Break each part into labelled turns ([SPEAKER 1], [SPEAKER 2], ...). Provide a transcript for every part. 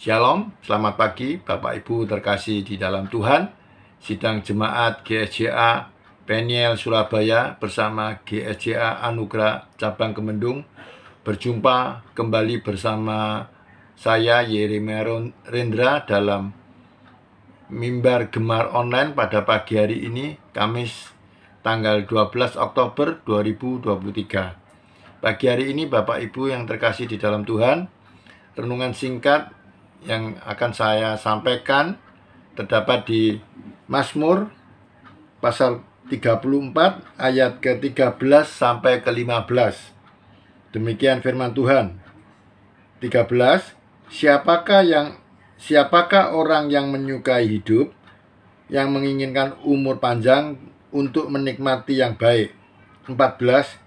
[SPEAKER 1] Shalom, selamat pagi Bapak Ibu terkasih di dalam Tuhan. Sidang Jemaat GSJA Peniel Surabaya bersama GSJA Anugerah Cabang Kemendung berjumpa kembali bersama saya Yeremia Rendra dalam Mimbar Gemar Online pada pagi hari ini, Kamis tanggal 12 Oktober 2023. Pagi hari ini Bapak Ibu yang terkasih di dalam Tuhan, renungan singkat yang akan saya sampaikan terdapat di Mazmur pasal 34 ayat ke-13 sampai ke-15. Demikian firman Tuhan. 13. Siapakah orang yang menyukai hidup, yang menginginkan umur panjang untuk menikmati yang baik? 14.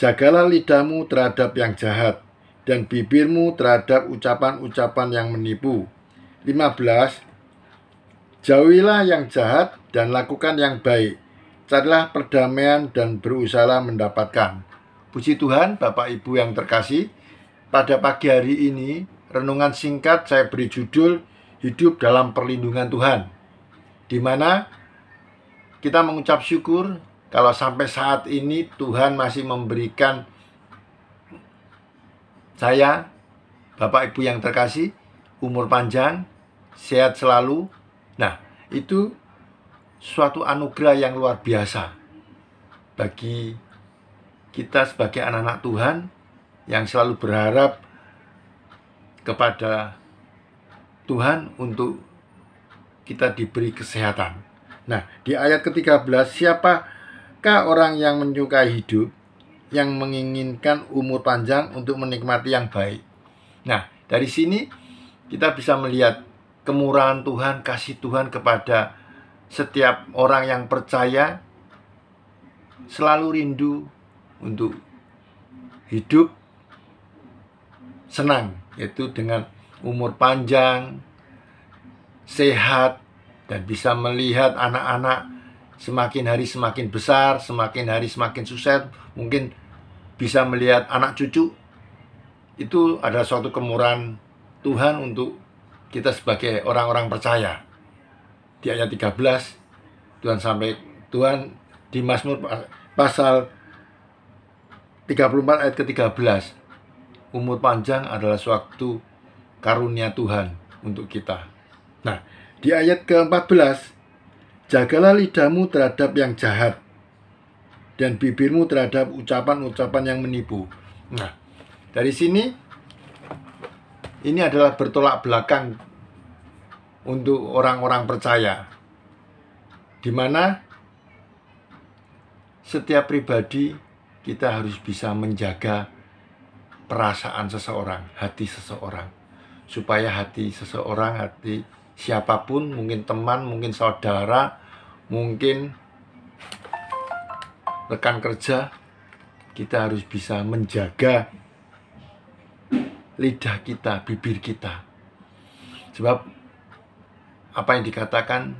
[SPEAKER 1] Jagalah lidahmu terhadap yang jahat, dan bibirmu terhadap ucapan-ucapan yang menipu. 15. Jauhilah yang jahat dan lakukan yang baik. Carilah perdamaian dan berusahalah mendapatkan. Puji Tuhan, Bapak Ibu yang terkasih, pada pagi hari ini renungan singkat saya beri judul Hidup dalam Perlindungan Tuhan, di mana kita mengucap syukur kalau sampai saat ini Tuhan masih memberikan saya, Bapak Ibu yang terkasih, umur panjang, sehat selalu. Nah, itu suatu anugerah yang luar biasa bagi kita sebagai anak-anak Tuhan yang selalu berharap kepada Tuhan untuk kita diberi kesehatan. Nah, di ayat ke-13, siapakah orang yang menyukai hidup, yang menginginkan umur panjang untuk menikmati yang baik? Nah, dari sini kita bisa melihat kemurahan Tuhan, kasih Tuhan kepada setiap orang yang percaya, selalu rindu untuk hidup senang, yaitu dengan umur panjang, sehat, dan bisa melihat anak-anak semakin hari semakin besar, semakin hari semakin sukses, mungkin bisa melihat anak cucu. Itu adalah suatu kemurahan Tuhan untuk kita sebagai orang-orang percaya. Di ayat 13, Tuhan di Mazmur pasal 34 ayat ke-13, umur panjang adalah suatu karunia Tuhan untuk kita. Nah, di ayat ke-14, jagalah lidahmu terhadap yang jahat, dan bibirmu terhadap ucapan-ucapan yang menipu. Nah, dari sini, ini adalah bertolak belakang untuk orang-orang percaya, di mana setiap pribadi kita harus bisa menjaga perasaan seseorang, hati seseorang, supaya hati seseorang, hati siapapun, mungkin teman, mungkin saudara, mungkin rekan kerja, kita harus bisa menjaga lidah kita, bibir kita. Sebab apa yang dikatakan,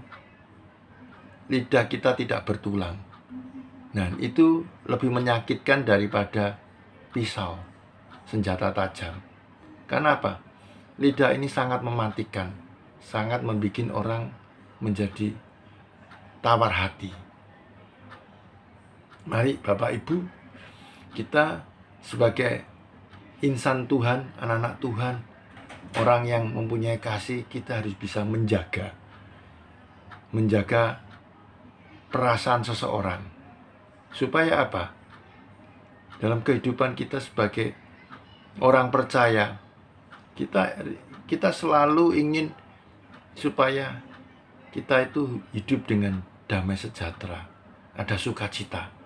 [SPEAKER 1] lidah kita tidak bertulang. Nah, itu lebih menyakitkan daripada pisau, senjata tajam. Karena apa? Lidah ini sangat mematikan, sangat membuat orang menjadi tawar hati. Mari Bapak Ibu, kita sebagai insan Tuhan, anak-anak Tuhan, orang yang mempunyai kasih, kita harus bisa menjaga perasaan seseorang. Supaya apa? Dalam kehidupan kita sebagai orang percaya, kita selalu ingin supaya kita itu hidup dengan damai sejahtera, ada sukacita.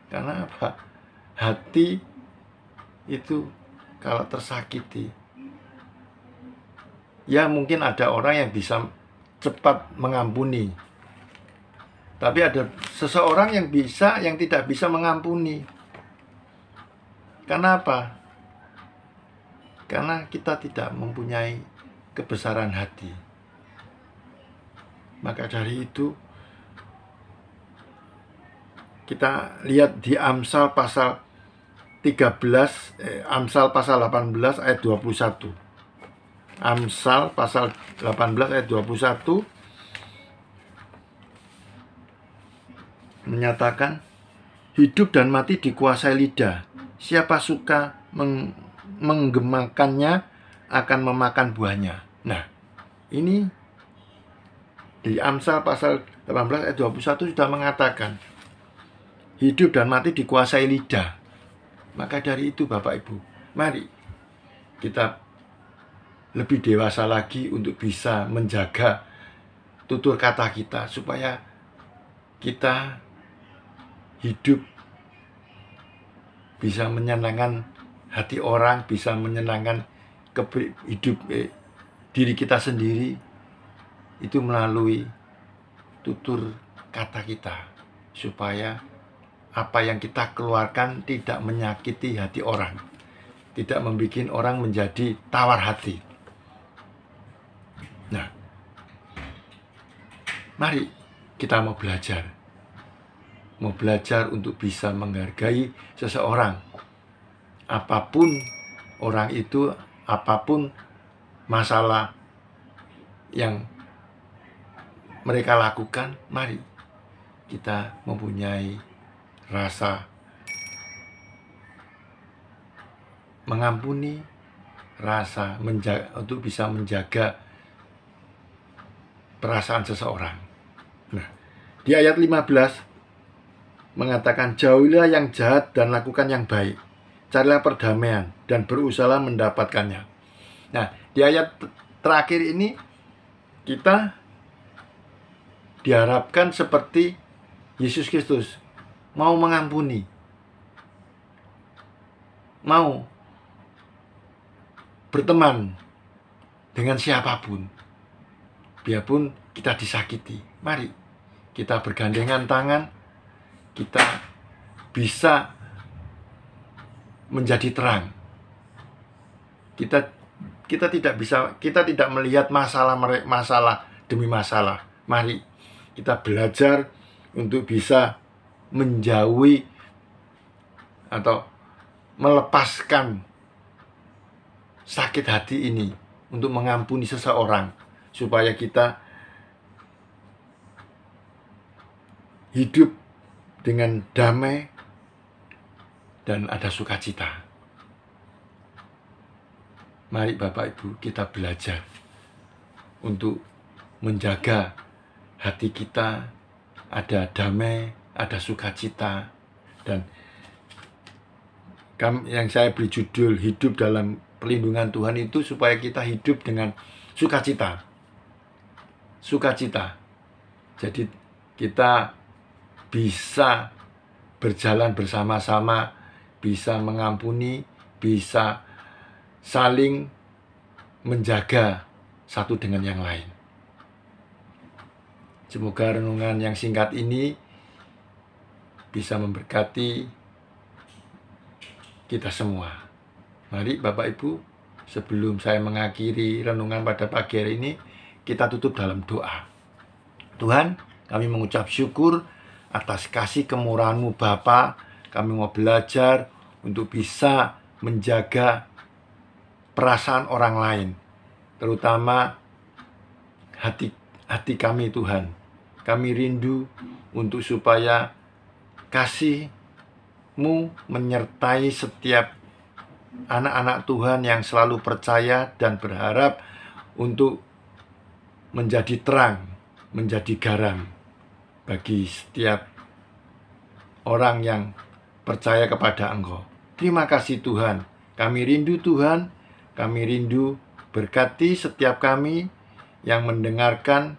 [SPEAKER 1] Karena apa? Hati itu kalau tersakiti, ya mungkin ada orang yang bisa cepat mengampuni, tapi ada seseorang yang tidak bisa mengampuni. Karena apa? Karena kita tidak mempunyai kebesaran hati. Maka dari itu, kita lihat di Amsal pasal 18 ayat 21. Amsal pasal 18 ayat 21 menyatakan, hidup dan mati dikuasai lidah. Siapa suka menggemakannya akan memakan buahnya. Nah, ini di Amsal pasal 18 ayat 21 sudah mengatakan hidup dan mati dikuasai lidah. Maka dari itu Bapak Ibu, mari kita lebih dewasa lagi untuk bisa menjaga tutur kata kita, supaya kita hidup bisa menyenangkan hati orang, bisa menyenangkan diri kita sendiri, itu melalui tutur kata kita, supaya apa yang kita keluarkan tidak menyakiti hati orang, tidak membuat orang menjadi tawar hati. Nah, mari kita mau belajar untuk bisa menghargai seseorang, apapun orang itu, apapun masalah yang mereka lakukan. Mari kita mempunyai rasa mengampuni, rasa untuk bisa menjaga perasaan seseorang. Nah, di ayat 15 mengatakan, jauhilah yang jahat dan lakukan yang baik, carilah perdamaian dan berusahalah mendapatkannya. Nah, di ayat terakhir ini kita diharapkan seperti Yesus Kristus, mau mengampuni, mau berteman dengan siapapun, biarpun kita disakiti. Mari kita bergandengan tangan, kita bisa menjadi terang. Kita tidak melihat masalah demi masalah. Mari kita belajar untuk bisa menjauhi atau melepaskan sakit hati ini, untuk mengampuni seseorang, supaya kita hidup dengan damai dan ada sukacita. Mari Bapak Ibu, kita belajar untuk menjaga hati kita ada damai, ada sukacita. Dan yang saya beri judul hidup dalam perlindungan Tuhan itu supaya kita hidup dengan sukacita. Sukacita. Jadi kita bisa berjalan bersama-sama, bisa mengampuni, bisa saling menjaga satu dengan yang lain. Semoga renungan yang singkat ini bisa memberkati kita semua. Mari Bapak Ibu, sebelum saya mengakhiri renungan pada pagi hari ini, kita tutup dalam doa. Tuhan, kami mengucap syukur atas kasih kemurahan-Mu Bapa. Kami mau belajar untuk bisa menjaga perasaan orang lain, terutama hati kami Tuhan. Kami rindu untuk supaya kasih-Mu menyertai setiap anak-anak Tuhan yang selalu percaya dan berharap untuk menjadi terang, menjadi garam bagi setiap orang yang percaya kepada Engkau. Terima kasih Tuhan. Kami rindu Tuhan, kami rindu berkati setiap kami yang mendengarkan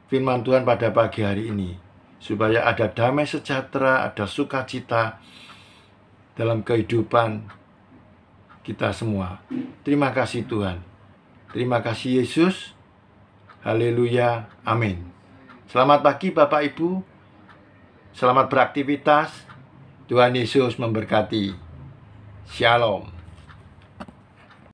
[SPEAKER 1] firman Tuhan pada pagi hari ini, supaya ada damai sejahtera, ada sukacita dalam kehidupan kita semua. Terima kasih Tuhan. Terima kasih Yesus. Haleluya. Amin. Selamat pagi Bapak Ibu. Selamat beraktivitas. Tuhan Yesus memberkati. Shalom.